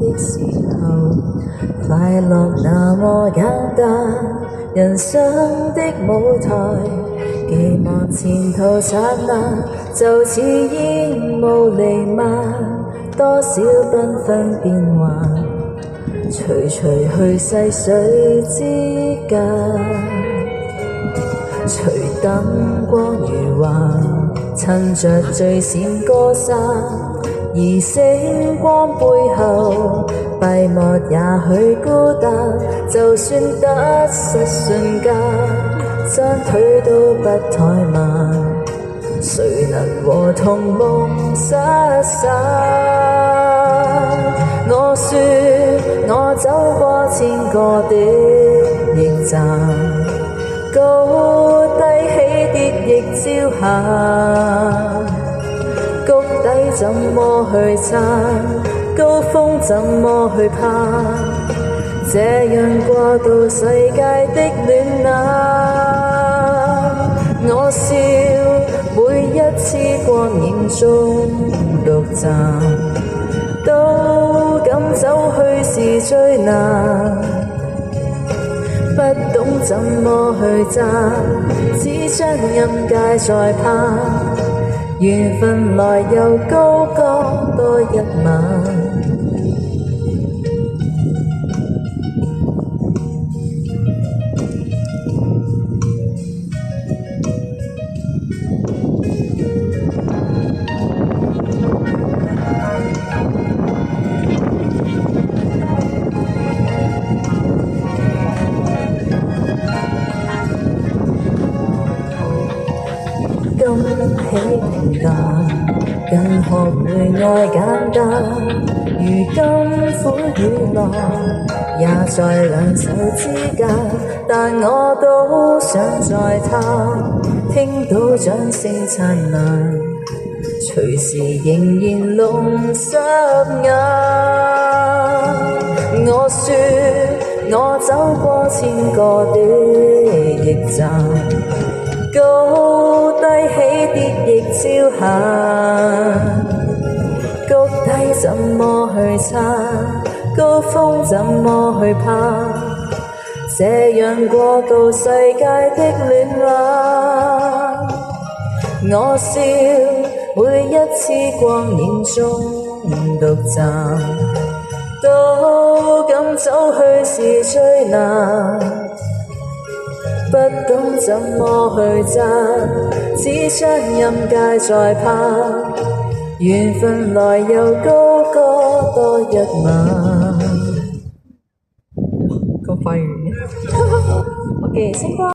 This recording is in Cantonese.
的時候，快樂那麼簡單，人生的舞台，寄望前途燦爛，就似煙霧彌漫，多少繽紛變幻，徐徐去逝水之間，隨燈光如幻，襯着最閃歌聲，而星光背後閉幕也許孤單，就算得失瞬間，雙腿都不怠慢，誰能和同夢失散？我說我走過千個的驛站，高低起跌亦照行，谷底怎麼去撐，高峰怎麼去攀，這樣過渡世界的暖冷。我笑每一次光影中獨站，都敢走去是最難，不懂怎麼去讚，只將音階再攀，緣分來又高歌多一晚。今起平淡，更學會愛簡單，如今苦與樂也在兩手之間，但我都想再探，聽到掌聲燦爛，隨時仍然弄濕眼。我說我走過千個的驛站，高低起跌亦照行，谷底怎麼去撐，高峰怎麼去攀，這樣過渡世界的暖冷。我笑每一次光影中獨站，都敢走去是最難，不懂怎麼去讚，只將音階再攀，緣分來又高歌多一晚。咁快完嘅？OK，星光。